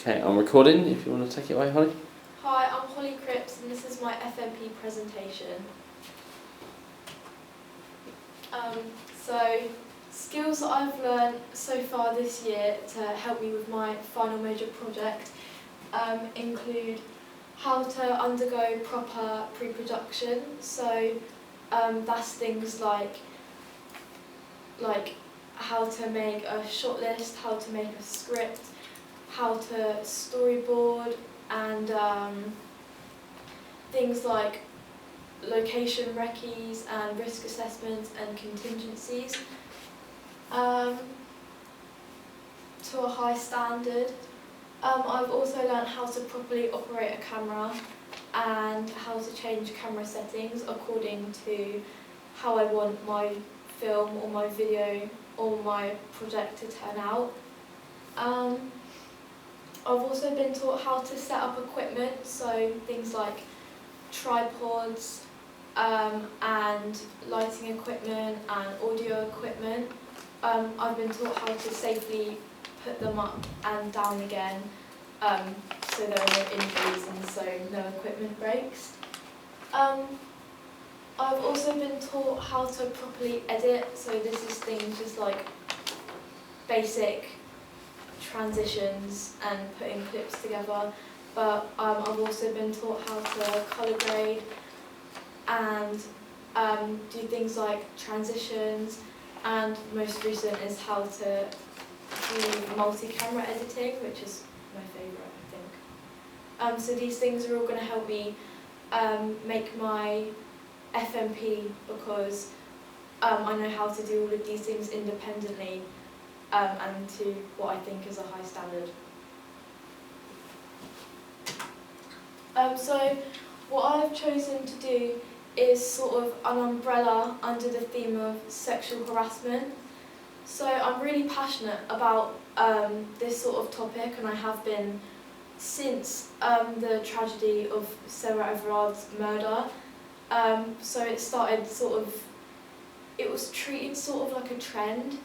Okay, I'm recording, if you want to take it away, Holly. Hi, I'm Holly Cripps and this is my FMP presentation. So, skills that I've learned so far this year to help me with my final major project include how to undergo proper pre-production. So that's things like how to make a shortlist, how to make a script, how to storyboard, and things like location recce's and risk assessments and contingencies to a high standard. I've also learned how to properly operate a camera and how to change camera settings according to how I want my film or my video or my project to turn out. I've also been taught how to set up equipment, so things like tripods and lighting equipment and audio equipment. I've been taught how to safely put them up and down again so there are no injuries and so no equipment breaks. I've also been taught how to properly edit, so this is things just like basic transitions and putting clips together, but I've also been taught how to colour grade and do things like transitions, and most recent is how to do multi-camera editing, which is my favourite, I think. So these things are all going to help me make my FMP because I know how to do all of these things independently and to what I think is a high standard. So what I've chosen to do is sort of an umbrella under the theme of sexual harassment. So I'm really passionate about this sort of topic, and I have been since the tragedy of Sarah Everard's murder. So it started it was treated sort of like a trend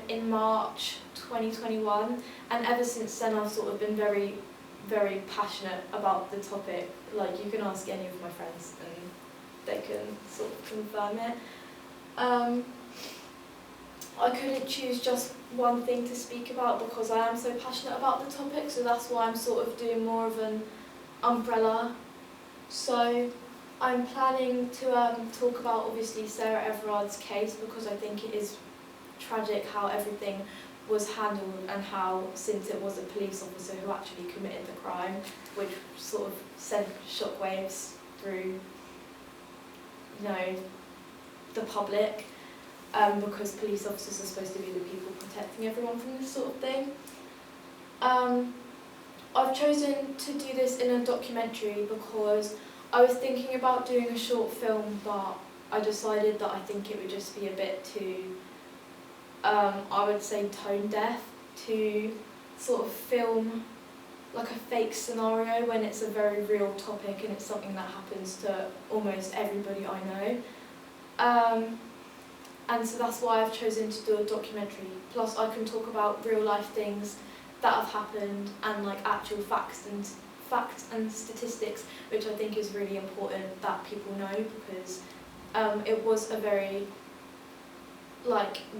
in March 2021, and ever since then I've sort of been very, very passionate about the topic. Like, you can ask any of my friends and they can sort of confirm it. I couldn't choose just one thing to speak about because I am so passionate about the topic, so that's why I'm sort of doing more of an umbrella. So I'm planning to talk about obviously Sarah Everard's case because I think it is tragic how everything was handled and how, since it was a police officer who actually committed the crime, which sort of sent shockwaves through, the public, because police officers are supposed to be the people protecting everyone from this sort of thing. I've chosen to do this in a documentary because I was thinking about doing a short film, but I decided that I think it would just be a bit too, I would say, tone deaf to sort of film like a fake scenario when it's a very real topic and it's something that happens to almost everybody I know. And so that's why I've chosen to do a documentary. Plus I can talk about real life things that have happened and like actual facts and statistics, which I think is really important that people know because it was a very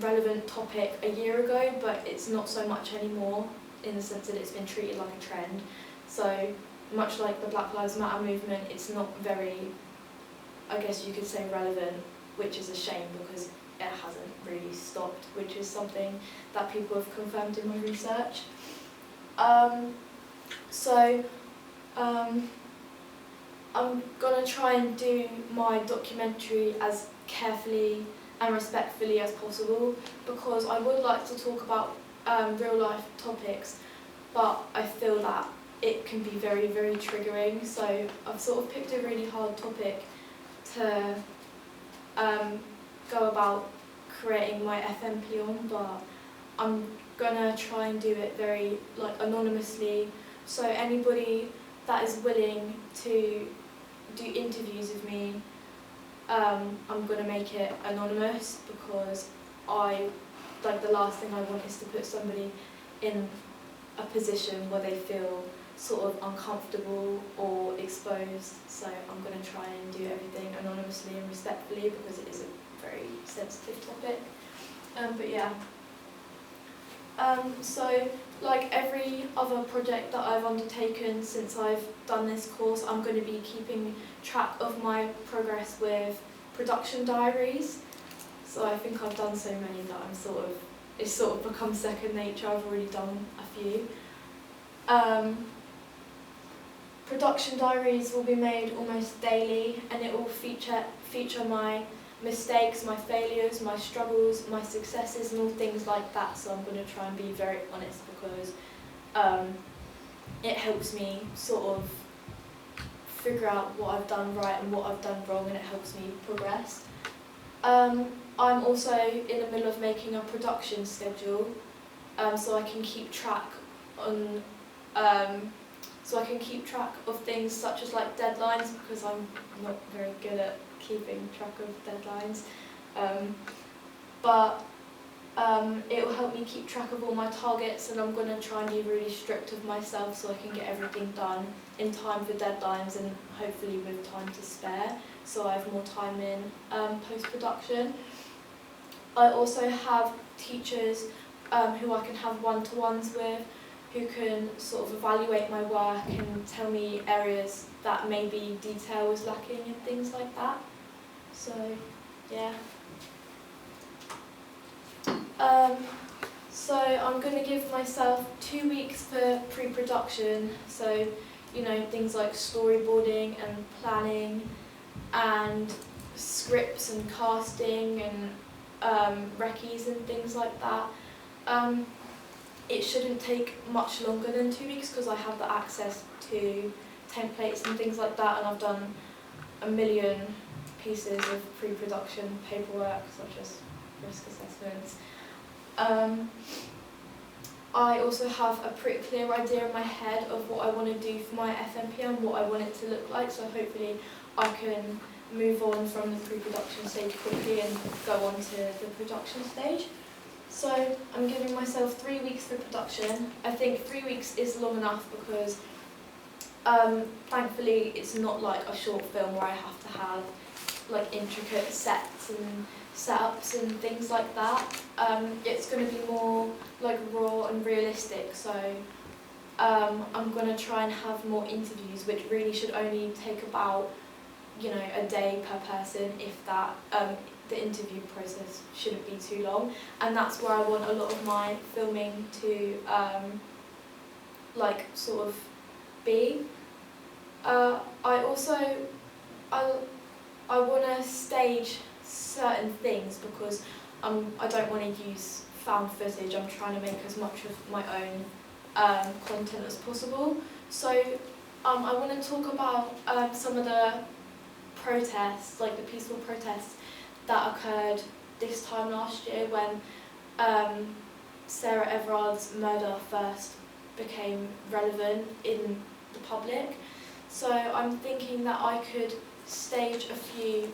relevant topic a year ago, but it's not so much anymore in the sense that it's been treated like a trend. So much like the Black Lives Matter movement, it's not very, I guess you could say, relevant, which is a shame because it hasn't really stopped, which is something that people have confirmed in my research. I'm going to try and do my documentary as carefully and respectfully as possible because I would like to talk about real life topics, but I feel that it can be very, very triggering. So I've sort of picked a really hard topic to go about creating my FMP on, but I'm gonna try and do it very anonymously. So anybody that is willing to do interviews with me, I'm gonna make it anonymous because the last thing I want is to put somebody in a position where they feel sort of uncomfortable or exposed. So I'm going to try and do everything anonymously and respectfully because it is a very sensitive topic. But yeah. So like every other project that I've undertaken since I've done this course, I'm going to be keeping track of my progress with production diaries. So I think I've done so many that it's sort of become second nature. I've already done a few. Production diaries will be made almost daily, and it will feature my mistakes, my failures, my struggles, my successes, and all things like that. So I'm going to try and be very honest because it helps me sort of figure out what I've done right and what I've done wrong, and it helps me progress. I'm also in the middle of making a production schedule, so I can keep track of things such as like deadlines, because I'm not very good at keeping track of deadlines. But it will help me keep track of all my targets, and I'm going to try and be really strict with myself so I can get everything done in time for deadlines and hopefully with time to spare, so I have more time in post-production. I also have teachers who I can have one-to-ones with, who can sort of evaluate my work and tell me areas that maybe detail was lacking and things like that. So, yeah. So I'm going to give myself 2 weeks for pre-production. So, you know, things like storyboarding and planning and scripts and casting and recce's and things like that. It shouldn't take much longer than 2 weeks because I have the access to templates and things like that, and I've done a million pieces of pre-production paperwork such as risk assessments. I also have a pretty clear idea in my head of what I want to do for my FMP and what I want it to look like, so hopefully I can move on from the pre-production stage quickly and go on to the production stage. So I'm giving myself 3 weeks for production. I think 3 weeks is long enough because thankfully it's not like a short film where I have to have like intricate sets and setups and things like that. It's going to be more like raw and realistic, so I'm going to try and have more interviews, which really should only take about, you know, a day per person, if that. The interview process shouldn't be too long, and that's where I want a lot of my filming to like sort of be. I want to stage certain things because I don't want to use found footage. I'm trying to make as much of my own content as possible. So I want to talk about some of the protests, like the peaceful protests that occurred this time last year when Sarah Everard's murder first became relevant in the public. So I'm thinking that I could stage a few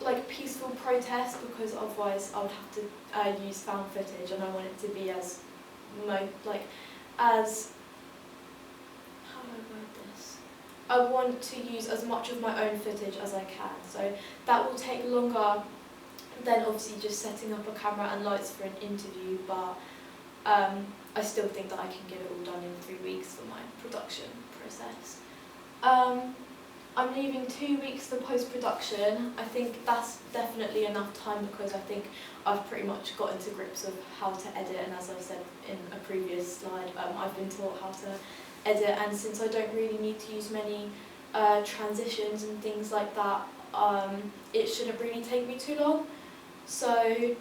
like peaceful protests, because otherwise I would have to use found footage, and I want it to be as how do I word this? I want to use as much of my own footage as I can. So that will take longer than obviously just setting up a camera and lights for an interview, but I still think that I can get it all done in 3 weeks for my production process. I'm leaving 2 weeks for post-production. I think that's definitely enough time because I think I've pretty much gotten to grips of how to edit, and as I've said in a previous slide, I've been taught how to edit, and since I don't really need to use many transitions and things like that, it shouldn't really take me too long. So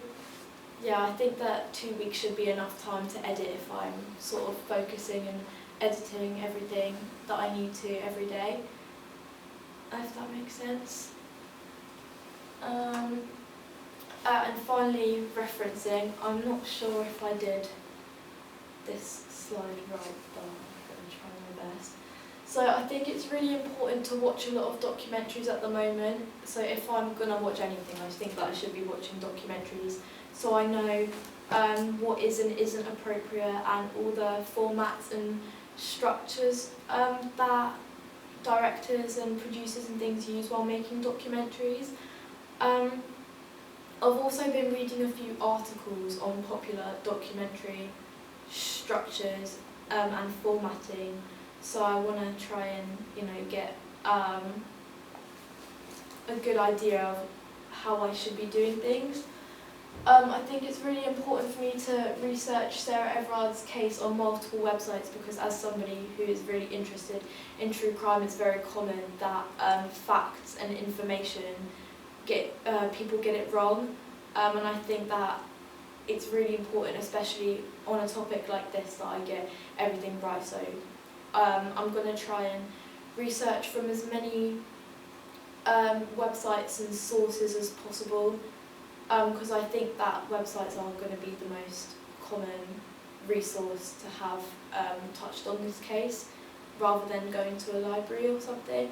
yeah, I think that 2 weeks should be enough time to edit if I'm sort of focusing and editing everything that I need to every day, if that makes sense. And finally, referencing. I'm not sure if I did this slide right, but I'm going to try my best. So I think it's really important to watch a lot of documentaries at the moment. So if I'm going to watch anything, I think that I should be watching documentaries, so I know what is and isn't appropriate, and all the formats and structures that directors and producers and things use while making documentaries. I've also been reading a few articles on popular documentary structures and formatting, so I want to try and get a good idea of how I should be doing things. I think it's really important for me to research Sarah Everard's case on multiple websites, because as somebody who is really interested in true crime, it's very common that facts and information people get it wrong, and I think that it's really important, especially on a topic like this, that I get everything right. So I'm going to try and research from as many websites and sources as possible, because I think that websites are going to be the most common resource to have touched on this case, rather than going to a library or something.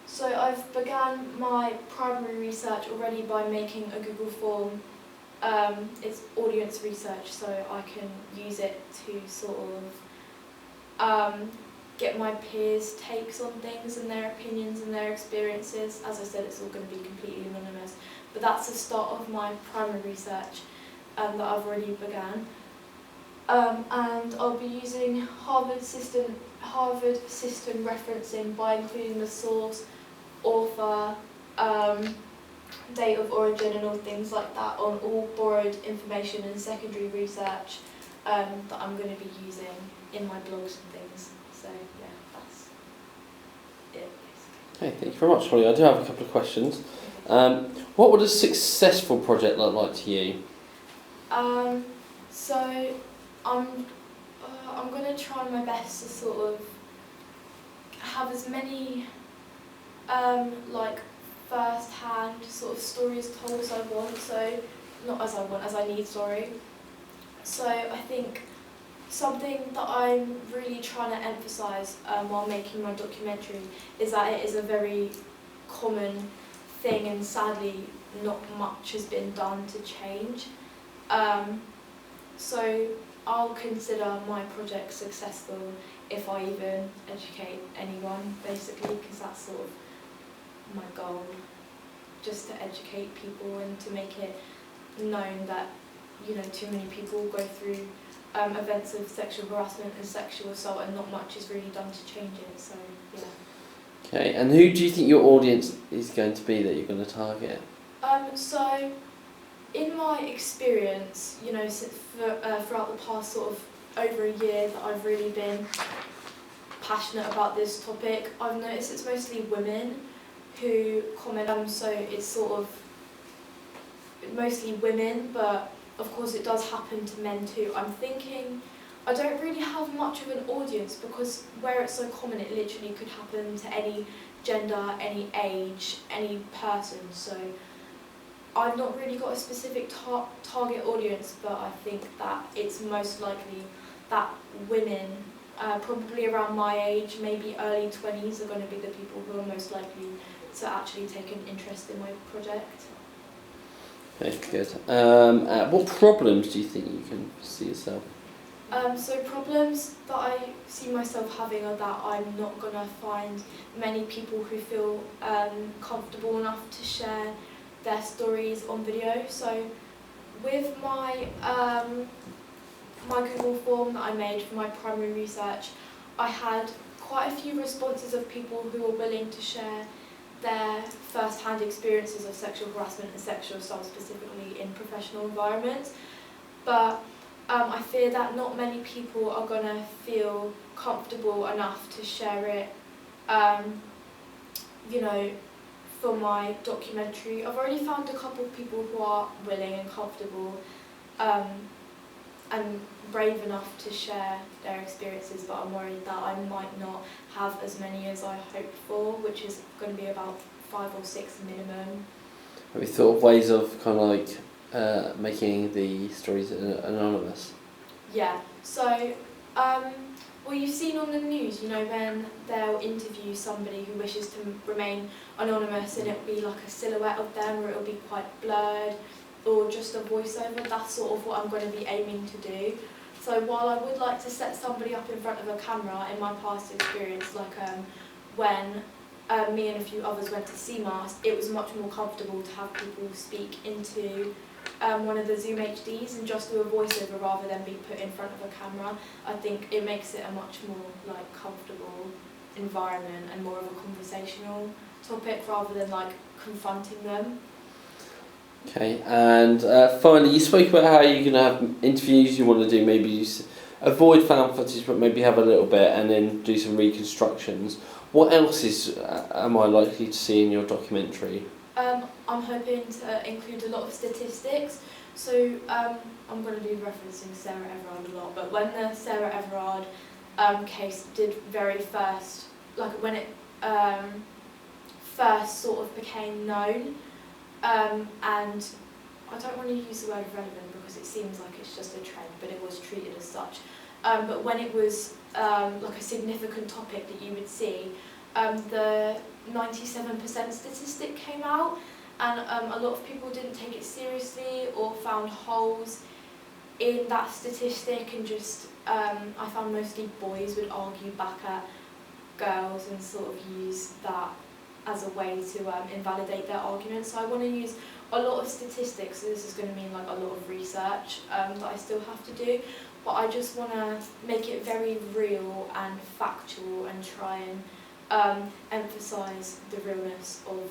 So I've began my primary research already by making a Google form. It's audience research, so I can use it to sort of get my peers' takes on things and their opinions and their experiences. As I said, it's all going to be completely anonymous, but that's the start of my primary research that I've already began. And I'll be using Harvard system referencing by including the source, author, date of origin and all things like that on all borrowed information and secondary research that I'm going to be using in my blogs and things. So yeah, that's it basically. Okay, thank you very much, Holly. I do have a couple of questions. What would a successful project look like to you? So I'm going to try my best to sort of have as many like first-hand sort of stories told as I want. So not as I want, as I need. Sorry. So I think something that I'm really trying to emphasise while making my documentary is that it is a very common thing, and sadly not much has been done to change. So I'll consider my project successful if I even educate anyone, basically, because that's sort of my goal, just to educate people and to make it known that too many people go through events of sexual harassment and sexual assault, and not much is really done to change it. So yeah. Okay, and who do you think your audience is going to be that you're going to target? So in my experience, throughout the past sort of over a year that I've really been passionate about this topic, I've noticed it's mostly women who comment. So it's sort of mostly women, but of course it does happen to men too. I'm thinking I don't really have much of an audience, because where it's so common, it literally could happen to any gender, any age, any person. So I've not really got a specific target audience, but I think that it's most likely that women, probably around my age, maybe early 20s, are going to be the people who are most likely to actually take an interest in my project. Okay, good. What problems do you think you can see yourself? So problems that I see myself having are that I'm not going to find many people who feel comfortable enough to share their stories on video. So with my my Google form that I made for my primary research, I had quite a few responses of people who were willing to share their first-hand experiences of sexual harassment and sexual assault, specifically in professional environments. But I fear that not many people are going to feel comfortable enough to share it, for my documentary. I've already found a couple of people who are willing and comfortable and brave enough to share their experiences, but I'm worried that I might not have as many as I hoped for, which is going to be about 5 or 6 minimum. Have you thought of ways of kind of like making the stories anonymous? Yeah, so well, you've seen on the news, when they'll interview somebody who wishes to remain anonymous, and it'll be like a silhouette of them, or it'll be quite blurred, or just a voiceover. That's sort of what I'm going to be aiming to do. So while I would like to set somebody up in front of a camera, in my past experience, like when me and a few others went to CMAS, it was much more comfortable to have people speak into one of the Zoom HDs and just do a voiceover rather than be put in front of a camera. I think it makes it a much more like comfortable environment and more of a conversational topic rather than like confronting them. Okay, and finally, you spoke about how you're going to have interviews you want to do, maybe avoid found footage but maybe have a little bit and then do some reconstructions. What else am I likely to see in your documentary? I'm hoping to include a lot of statistics. So I'm going to be referencing Sarah Everard a lot, but when the Sarah Everard case did very first, like when it first sort of became known, and I don't want to use the word relevant because it seems like it's just a trend, but it was treated as such. But when it was like a significant topic that you would see, the 97% statistic came out, and a lot of people didn't take it seriously or found holes in that statistic, and just I found mostly boys would argue back at girls and sort of use that as a way to invalidate their arguments. So I want to use a lot of statistics, so this is going to mean like a lot of research that I still have to do, but I just want to make it very real and factual and try and emphasise the realness of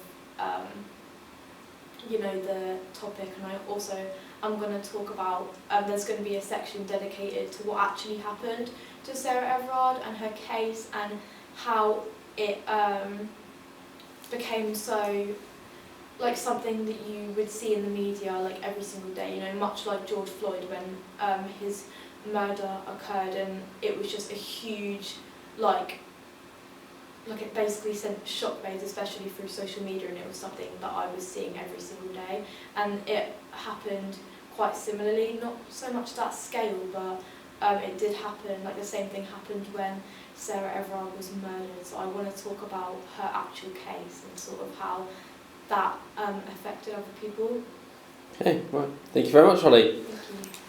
you know, the topic. And I'm going to talk about, there's going to be a section dedicated to what actually happened to Sarah Everard and her case and how it became so like something that you would see in the media like every single day, you know, much like George Floyd when his murder occurred, and it was just a huge like it basically sent shockwaves, especially through social media, and it was something that I was seeing every single day, and it happened quite similarly, not so much that scale, but it did happen, like the same thing happened when Sarah Everard was murdered. So I want to talk about her actual case and sort of how that affected other people. Okay, right. Thank you very much, Holly. Thank you.